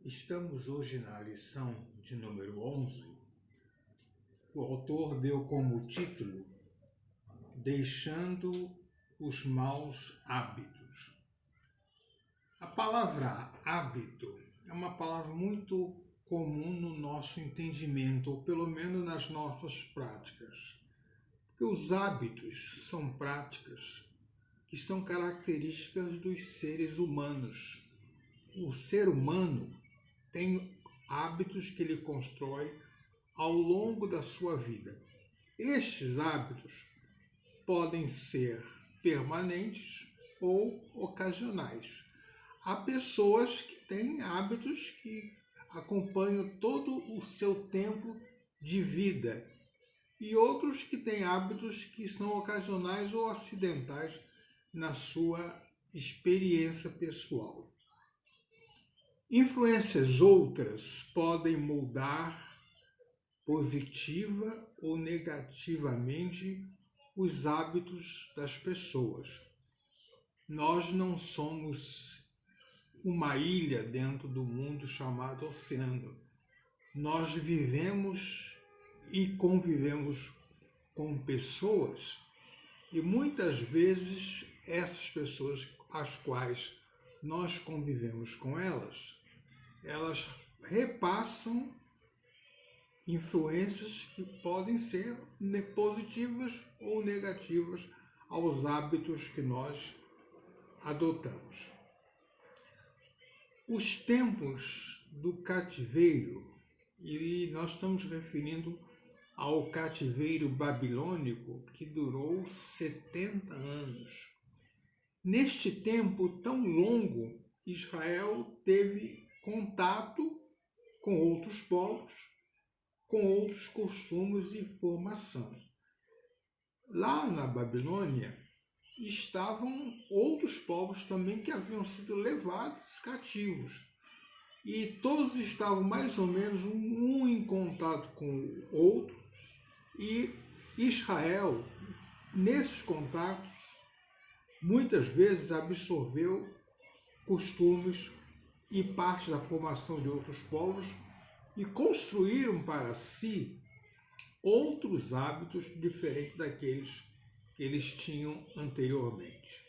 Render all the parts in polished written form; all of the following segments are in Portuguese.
Estamos hoje na lição de número 11. O autor deu como título Deixando os maus hábitos. A palavra hábito é uma palavra muito comum no nosso entendimento, ou pelo menos nas nossas práticas. Porque os hábitos são práticas que são características dos seres humanos. O ser humano tem hábitos que ele constrói ao longo da sua vida. Estes hábitos podem ser permanentes ou ocasionais. Há pessoas que têm hábitos que acompanham todo o seu tempo de vida e outros que têm hábitos que são ocasionais ou acidentais na sua experiência pessoal. Influências outras podem moldar positiva ou negativamente os hábitos das pessoas. Nós não somos uma ilha dentro do mundo chamado oceano. Nós vivemos e convivemos com pessoas e muitas vezes essas pessoas às quais nós convivemos com elas repassam influências que podem ser positivas ou negativas aos hábitos que nós adotamos. Os tempos do cativeiro, e nós estamos referindo ao cativeiro babilônico que durou 70 anos. Neste tempo tão longo, Israel teve contato com outros povos, com outros costumes e formação. Lá na Babilônia estavam outros povos também que haviam sido levados cativos. E todos estavam mais ou menos um em contato com o outro. E Israel, nesses contatos, muitas vezes absorveu costumes e parte da formação de outros povos e construíram para si outros hábitos diferentes daqueles que eles tinham anteriormente.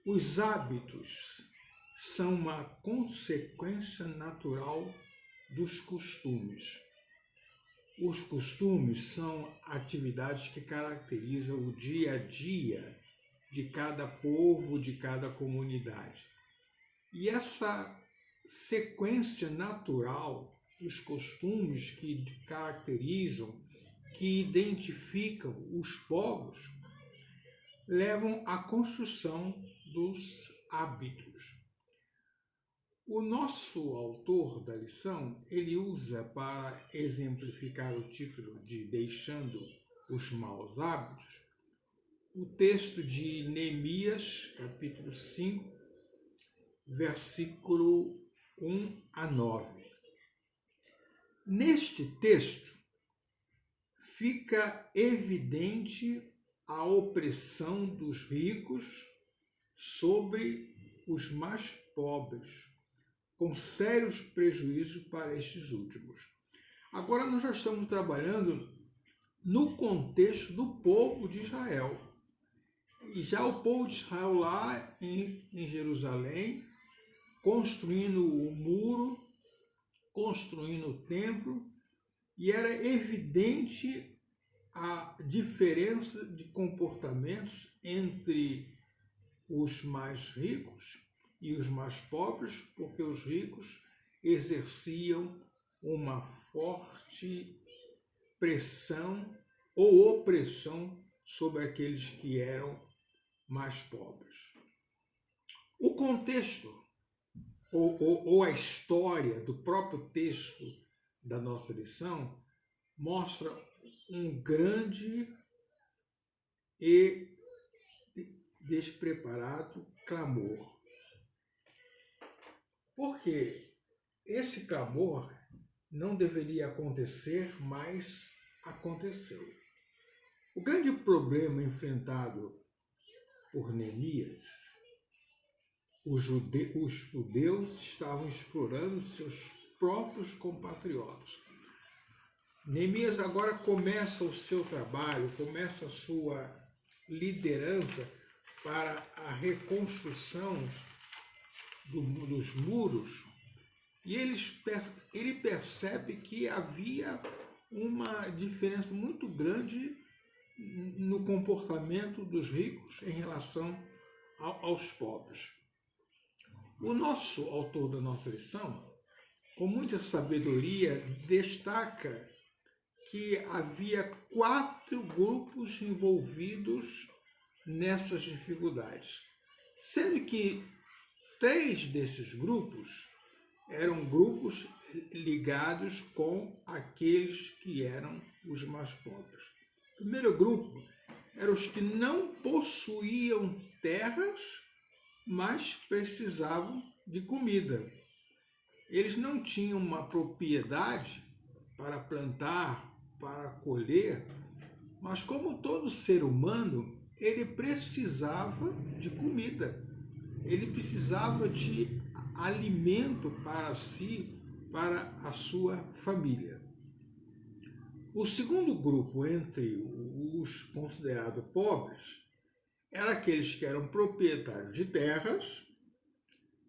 Os hábitos são uma consequência natural dos costumes. Os costumes são atividades que caracterizam o dia a dia de cada povo, de cada comunidade. E essa sequência natural, os costumes que caracterizam, que identificam os povos, levam à construção dos hábitos. O nosso autor da lição, ele usa para exemplificar o título de Deixando os maus hábitos, o texto de Neemias, capítulo 5, versículo 1 a 9. Neste texto, fica evidente a opressão dos ricos sobre os mais pobres, com sérios prejuízos para estes últimos. Agora nós já estamos trabalhando no contexto do povo de Israel. E já o povo de Israel lá em Jerusalém, construindo o muro, construindo o templo, e era evidente a diferença de comportamentos entre os mais ricos e os mais pobres, porque os ricos exerciam uma forte pressão ou opressão sobre aqueles que eram mais pobres. O contexto ou a história do próprio texto da nossa lição mostra um grande e despreparado clamor. Porque esse clamor não deveria acontecer, mas aconteceu. O grande problema enfrentado por Neemias os judeus estavam explorando seus próprios compatriotas. Neemias agora começa o seu trabalho, começa a sua liderança para a reconstrução dos muros, e ele percebe que havia uma diferença muito grande no comportamento dos ricos em relação aos pobres. O nosso autor da nossa lição, com muita sabedoria, destaca que havia 4 grupos envolvidos nessas dificuldades, sendo que 3 desses grupos eram grupos ligados com aqueles que eram os mais pobres. O primeiro grupo eram os que não possuíam terras, mas precisavam de comida. Eles não tinham uma propriedade para plantar, para colher, mas como todo ser humano, ele precisava de comida. Ele precisava de alimento para si, para a sua família. O segundo grupo entre os considerados pobres era aqueles que eram proprietários de terras,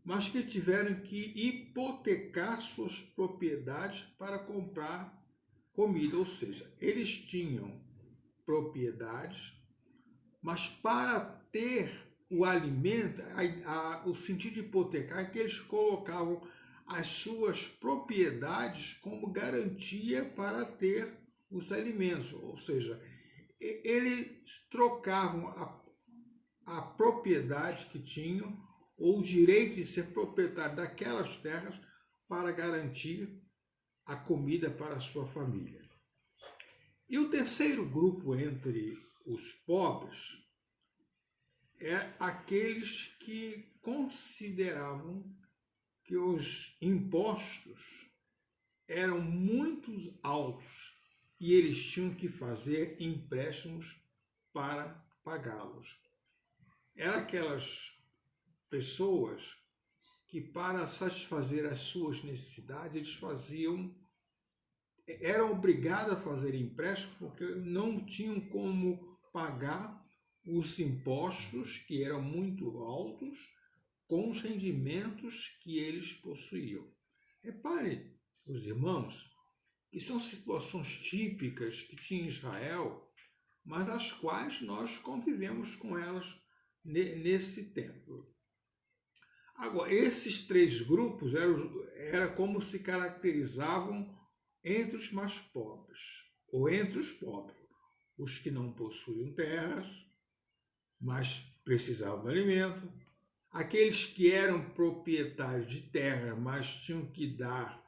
mas que tiveram que hipotecar suas propriedades para comprar comida, ou seja, eles tinham propriedades, mas para ter o alimento, o sentido de hipotecar é que eles colocavam as suas propriedades como garantia para ter os alimentos, ou seja, eles trocavam a propriedade que tinham ou o direito de ser proprietário daquelas terras para garantir a comida para a sua família. E o terceiro grupo entre os pobres é aqueles que consideravam que os impostos eram muito altos e eles tinham que fazer empréstimos para pagá-los. Eram aquelas pessoas que, para satisfazer as suas necessidades, eles eram obrigados a fazer empréstimo porque não tinham como pagar os impostos, que eram muito altos, com os rendimentos que eles possuíam. Repare, os irmãos, que são situações típicas que tinha em Israel, mas as quais nós convivemos com elas nesse tempo. Agora, esses 3 grupos era como se caracterizavam entre os mais pobres, ou entre os pobres, os que não possuíam terras, mas precisavam de alimento, aqueles que eram proprietários de terra, mas tinham que dar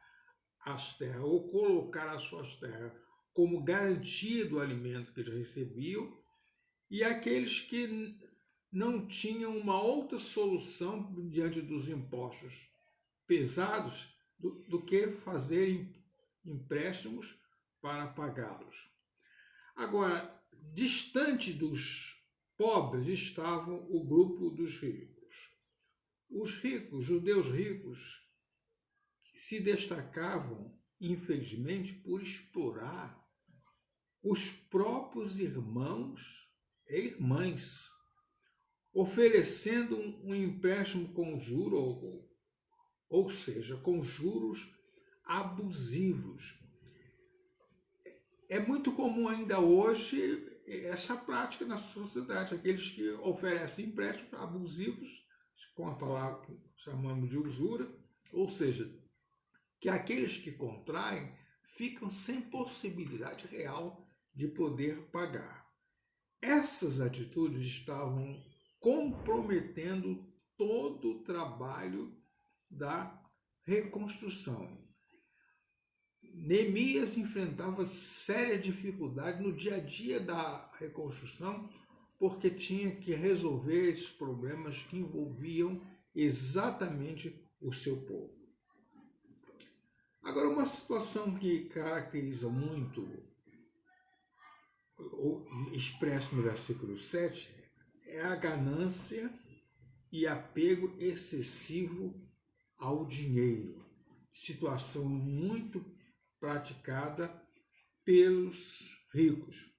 as terras ou colocar as suas terras como garantia do alimento que eles recebiam, e aqueles que não tinham uma outra solução diante dos impostos pesados do que fazer empréstimos para pagá-los. Agora, distante dos pobres estavam o grupo dos ricos. Os ricos, judeus ricos, se destacavam, infelizmente, por explorar os próprios irmãos e irmãs, oferecendo um empréstimo com juros, ou seja, com juros abusivos. É muito comum ainda hoje essa prática na sociedade, aqueles que oferecem empréstimos abusivos, com a palavra que chamamos de usura, ou seja, que aqueles que contraem ficam sem possibilidade real de poder pagar. Essas atitudes estavam comprometendo todo o trabalho da reconstrução. Neemias enfrentava séria dificuldade no dia a dia da reconstrução, porque tinha que resolver esses problemas que envolviam exatamente o seu povo. Agora, uma situação que caracteriza muito, ou expresso no versículo 7, é a ganância e apego excessivo ao dinheiro, situação muito praticada pelos ricos.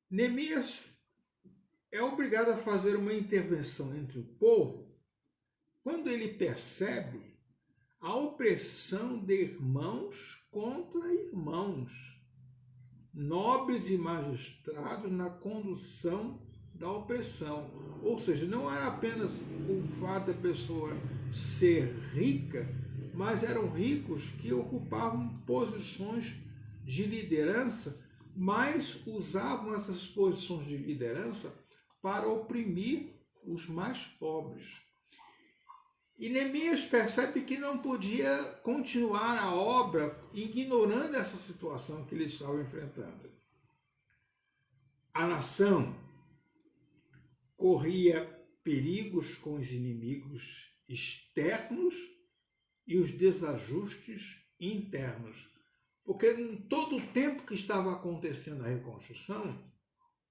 Neemias é obrigado a fazer uma intervenção entre o povo quando ele percebe a opressão de irmãos contra irmãos, nobres e magistrados na condução da opressão. Ou seja, não era apenas o fato da pessoa ser rica, mas eram ricos que ocupavam posições de liderança, mas usavam essas posições de liderança para oprimir os mais pobres. E Neemias percebe que não podia continuar a obra ignorando essa situação que ele estava enfrentando. A nação corria perigos com os inimigos externos e os desajustes internos. Porque em todo o tempo que estava acontecendo a reconstrução,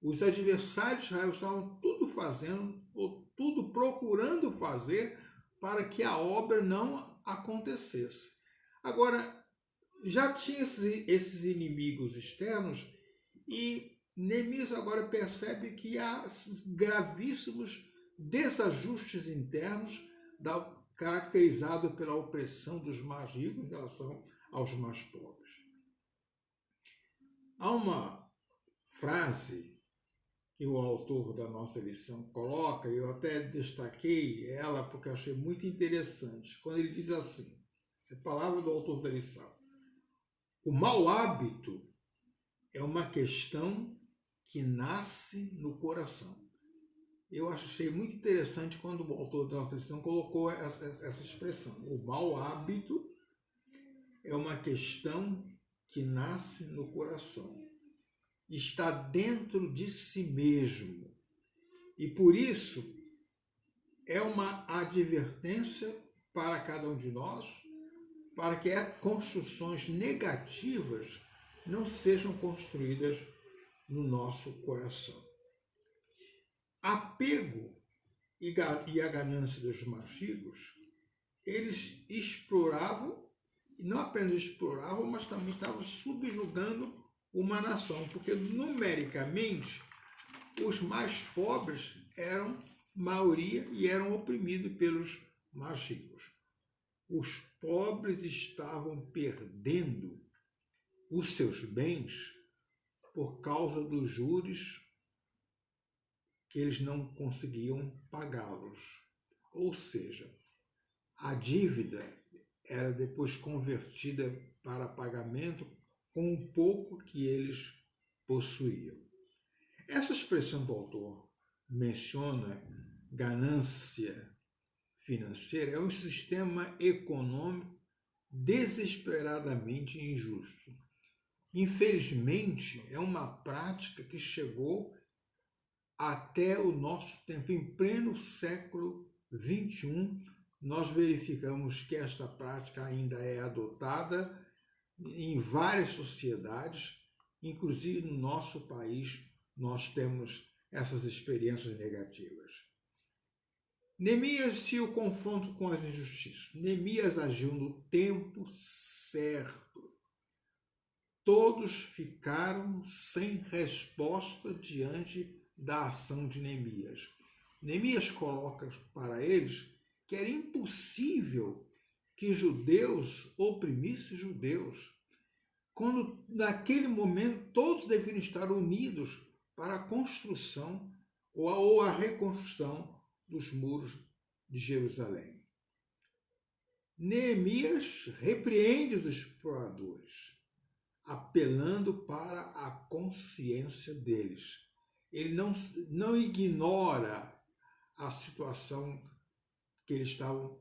os adversários de Israel estavam tudo fazendo, ou tudo procurando fazer, para que a obra não acontecesse. Agora, já tinha esses inimigos externos e Neemias agora percebe que há gravíssimos desajustes internos caracterizados pela opressão dos mais ricos em relação aos mais pobres. Há uma frase que o autor da nossa lição coloca, eu até destaquei ela porque achei muito interessante, quando ele diz assim, essa é a palavra do autor da lição: o mau hábito é uma questão que nasce no coração. Eu achei muito interessante quando o autor da nossa lição colocou essa expressão. O mau hábito é uma questão que nasce no coração. Está dentro de si mesmo. E por isso é uma advertência para cada um de nós, para que construções negativas não sejam construídas no nosso coração. Apego e a ganância dos mais ricos, eles exploravam, e não apenas exploravam, mas também estavam subjugando uma nação, porque numericamente os mais pobres eram maioria e eram oprimidos pelos mais ricos. Os pobres estavam perdendo os seus bens por causa dos juros que eles não conseguiam pagá-los. Ou seja, a dívida era depois convertida para pagamento com o pouco que eles possuíam. Essa expressão que o autor menciona, ganância financeira, é um sistema econômico desesperadamente injusto. Infelizmente, é uma prática que chegou até o nosso tempo. Em pleno século XXI, nós verificamos que esta prática ainda é adotada em várias sociedades, inclusive no nosso país, nós temos essas experiências negativas. Neemias e o confronto com as injustiças. Neemias agiu no tempo certo. Todos ficaram sem resposta diante da ação de Neemias. Neemias coloca para eles que era impossível que judeus oprimissem judeus, quando naquele momento todos deveriam estar unidos para a construção ou a reconstrução dos muros de Jerusalém. Neemias repreende os exploradores, apelando para a consciência deles. Ele não ignora a situação que eles estavam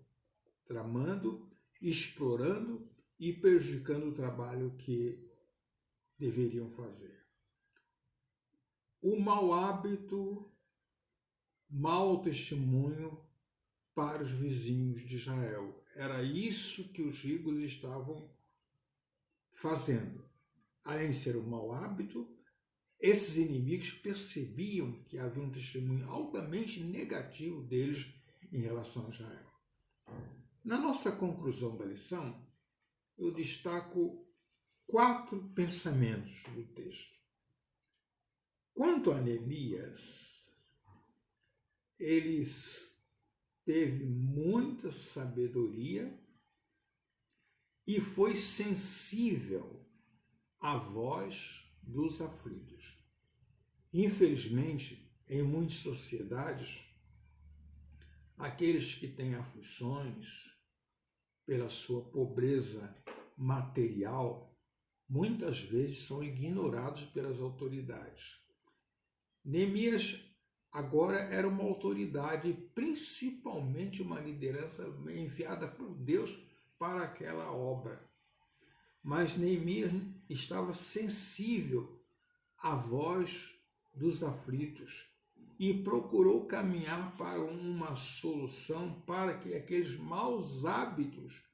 tramando, explorando e prejudicando o trabalho que deveriam fazer. O mau hábito, mau testemunho para os vizinhos de Israel. Era isso que os ricos estavam fazendo. Além de ser um mau hábito, esses inimigos percebiam que havia um testemunho altamente negativo deles em relação a Israel. Na nossa conclusão da lição, eu destaco 4 pensamentos do texto. Quanto a Neemias, ele teve muita sabedoria e foi sensível à voz dos aflitos. Infelizmente, em muitas sociedades, aqueles que têm aflições pela sua pobreza material, muitas vezes são ignorados pelas autoridades. Neemias agora era uma autoridade, principalmente uma liderança enviada por Deus para aquela obra. Mas Neemias estava sensível à voz dos aflitos e procurou caminhar para uma solução para que aqueles maus hábitos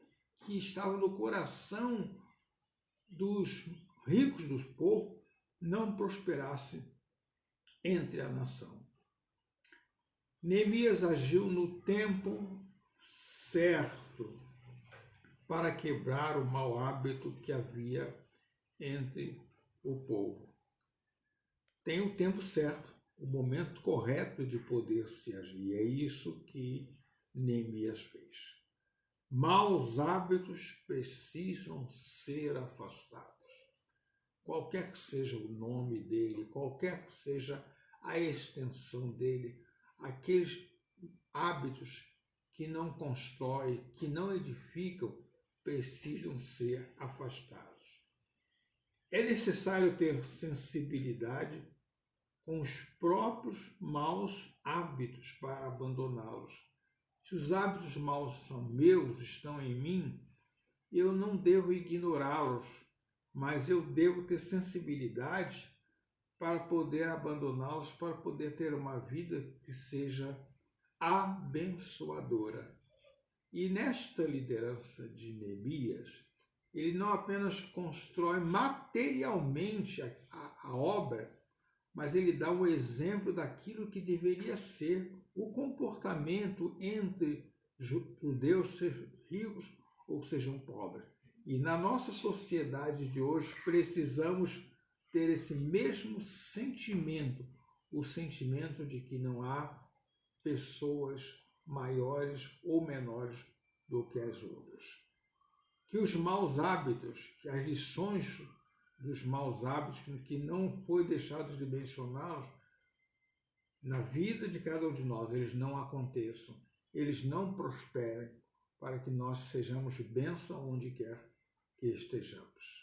que estavam no coração dos ricos do povo não prosperassem entre a nação. Neemias agiu no tempo certo para quebrar o mau hábito que havia entre o povo. Tem o tempo certo, o momento correto de poder se agir. É isso que Neemias fez. Maus hábitos precisam ser afastados. Qualquer que seja o nome dele, qualquer que seja a extensão dele, aqueles hábitos que não constroem, que não edificam, precisam ser afastados. É necessário ter sensibilidade com os próprios maus hábitos para abandoná-los. Se os hábitos maus são meus, estão em mim, eu não devo ignorá-los, mas eu devo ter sensibilidade para poder abandoná-los, para poder ter uma vida que seja abençoadora. E nesta liderança de Neemias, ele não apenas constrói materialmente a obra, mas ele dá um exemplo daquilo que deveria ser o comportamento entre judeus, sejam ricos ou sejam pobres. E na nossa sociedade de hoje precisamos ter esse mesmo sentimento, o sentimento de que não há pessoas maiores ou menores do que as outras. Que os maus hábitos, que as lições dos maus hábitos que não foi deixado de mencioná-los na vida de cada um de nós, eles não aconteçam, eles não prosperem, para que nós sejamos bênção onde quer que estejamos.